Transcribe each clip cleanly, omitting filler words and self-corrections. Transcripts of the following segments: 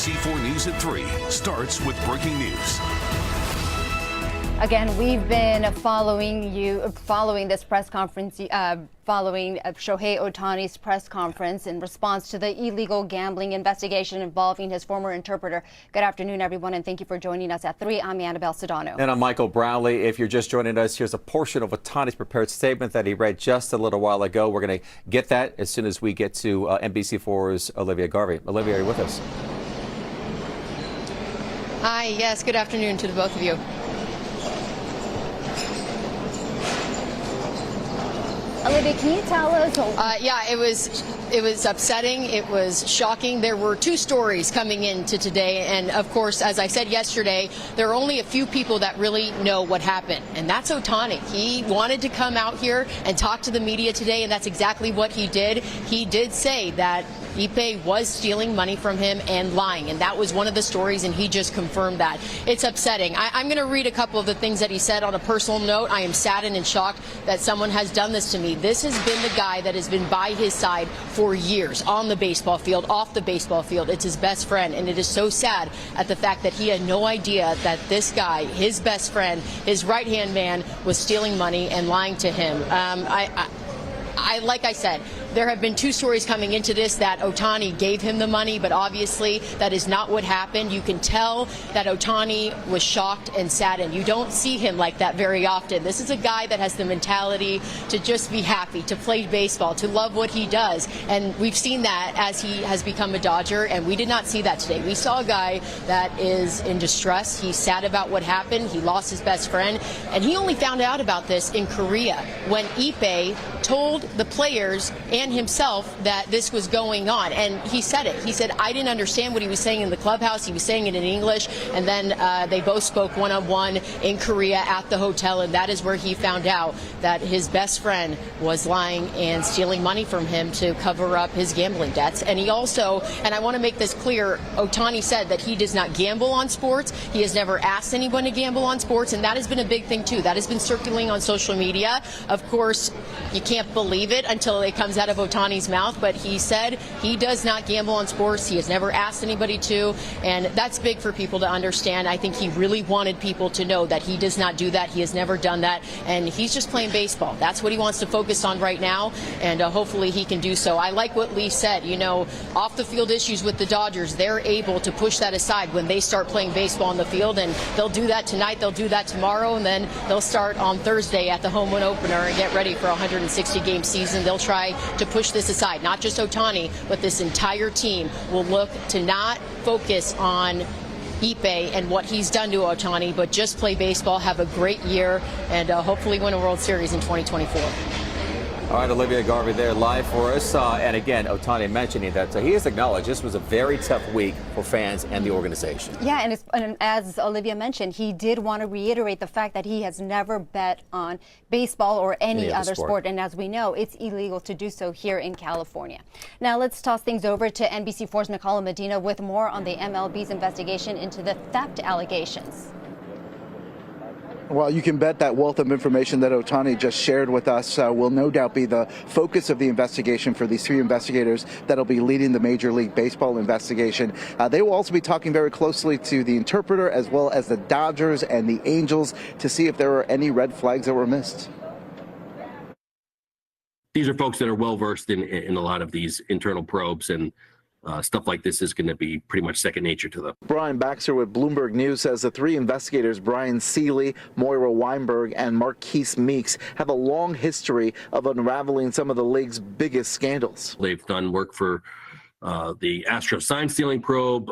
NBC4 News at 3 starts with breaking news. Again, we've been following this press conference, following Shohei Ohtani's press conference in response to the illegal gambling investigation involving his former interpreter. Good afternoon, everyone, and thank you for joining us at 3. I'm Annabelle Sedano. And I'm Michael Brownlee. If you're just joining us, here's a portion of Ohtani's prepared statement that he read just a little while ago. We're going to get that as soon as we get to NBC4's Olivia Garvey. Olivia, are you with us? Hi, yes, good afternoon to the both of you. Olivia, can you tell us? Yeah, it was upsetting. It was shocking. There were two stories coming into today. And of course, as I said yesterday, there are only a few people that really know what happened. And that's Ohtani. He wanted to come out here and talk to the media today. And that's exactly what he did. He did say that Ipe was stealing money from him and lying. And that was one of the stories. And he just confirmed that. It's upsetting. I'm going to read a couple of the things that he said on a personal note. I am saddened and shocked that someone has done this to me. This has been the guy that has been by his side for years, on the baseball field, off the baseball field. It's his best friend, and it is so sad at the fact that he had no idea that this guy, his best friend, his right-hand man, was stealing money and lying to him. Like I said, there have been two stories coming into this that Ohtani gave him the money, but obviously that is not what happened. You can tell that Ohtani was shocked and saddened. You don't see him like that very often. This is a guy that has the mentality to just be happy, to play baseball, to love what he does. And we've seen that as he has become a Dodger, and we did not see that today. We saw a guy that is in distress. He's sad about what happened. He lost his best friend, and he only found out about this in Korea when Ipe told the players and himself that this was going on. And he said it. He said, I didn't understand what he was saying in the clubhouse. He was saying it in English. And then they both spoke one-on-one in Korea at the hotel. And that is where he found out that his best friend was lying and stealing money from him to cover up his gambling debts. And he also, and I want to make this clear, Ohtani said that he does not gamble on sports. He has never asked anyone to gamble on sports. And that has been a big thing, too. That has been circulating on social media. Of course, you can't believe it until it comes out of Ohtani's mouth, but he said he does not gamble on sports. He has never asked anybody to, and that's big for people to understand. I think he really wanted people to know that he does not do that. He has never done that, and he's just playing baseball. That's what he wants to focus on right now, and hopefully he can do so. I like what Lee said. You know, off the field issues with the Dodgers, they're able to push that aside when they start playing baseball on the field, and they'll do that tonight, they'll do that tomorrow, and then they'll start on Thursday at the home win opener and get ready for a 160-game season. They'll try to push this aside. Not just Ohtani, but this entire team will look to not focus on Ipe and what he's done to Ohtani, but just play baseball, have a great year, and hopefully win a World Series in 2024. All right, Olivia Garvey there live for us. And again, Ohtani mentioning that he has acknowledged this was a very tough week for fans and the organization. Yeah, and as Olivia mentioned, he did want to reiterate the fact that he has never bet on baseball or any other sport. And as we know, it's illegal to do so here in California. Now let's toss things over to NBC4's Nicole Medina with more on the MLB's investigation into the theft allegations. Well, you can bet that wealth of information that Ohtani just shared with us will no doubt be the focus of the investigation for these three investigators that will be leading the Major League Baseball investigation. They will also be talking very closely to the interpreter as well as the Dodgers and the Angels to see if there are any red flags that were missed. These are folks that are well versed in a lot of these internal probes, and stuff like this is going to be pretty much second nature to them. Brian Baxter with Bloomberg News says the three investigators, Brian Seeley, Moira Weinberg, and Marquise Meeks, have a long history of unraveling some of the league's biggest scandals. They've done work for the Astros sign stealing probe,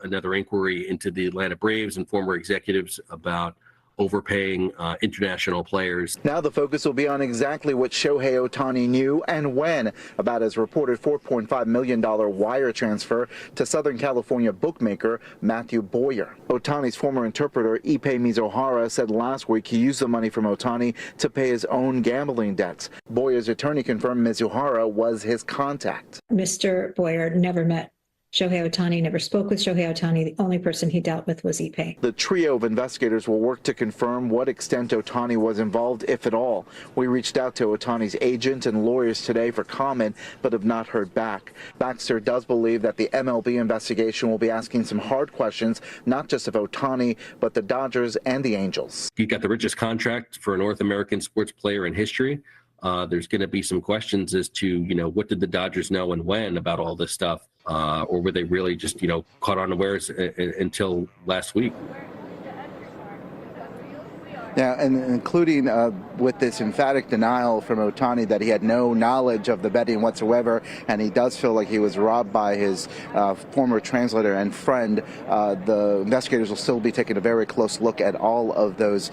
another inquiry into the Atlanta Braves and former executives about overpaying international players. Now the focus will be on exactly what Shohei Ohtani knew and when about his reported $4.5 million wire transfer to Southern California bookmaker Matthew Boyer. Ohtani's former interpreter Ipe Mizuhara said last week he used the money from Ohtani to pay his own gambling debts. Boyer's attorney confirmed Mizuhara was his contact. Mr. Boyer never met Shohei Ohtani, never spoke with Shohei Ohtani. The only person he dealt with was Ippei. The trio of investigators will work to confirm what extent Ohtani was involved, if at all. We reached out to Ohtani's agent and lawyers today for comment, but have not heard back. Baxter does believe that the MLB investigation will be asking some hard questions, not just of Ohtani, but the Dodgers and the Angels. He's got the richest contract for a North American sports player in history. There's going to be some questions as to, what did the Dodgers know and when about all this stuff? Or were they really just, caught unawares until last week? Yeah, and including with this emphatic denial from Ohtani that he had no knowledge of the betting whatsoever, and he does feel like he was robbed by his former translator and friend. The investigators will still be taking a very close look at all of those,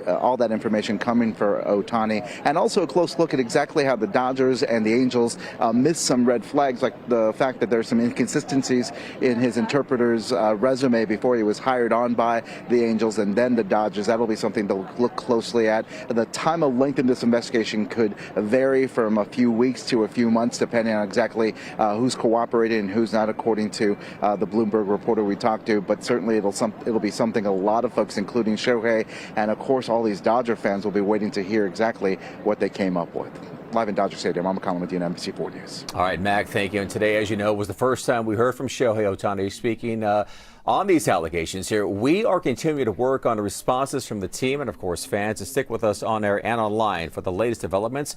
all that information coming for Ohtani, and also a close look at exactly how the Dodgers and the Angels missed some red flags, like the fact that there's some inconsistencies in his interpreter's resume before he was hired on by the Angels and then the Dodgers. That'll be something to look closely at. The time of length in this investigation could vary from a few weeks to a few months, depending on exactly who's cooperating and who's not, according to the Bloomberg reporter we talked to. But certainly it'll be something a lot of folks, including Shohei, and of course all these Dodger fans, will be waiting to hear exactly what they came up with. Live in Dodger Stadium, I'm McCollum with you on NBC4 News. All right, Mac, thank you. And today, as you know, was the first time we heard from Shohei Ohtani speaking on these allegations here. We are continuing to work on the responses from the team and, of course, fans to stick with us on air and online for the latest developments.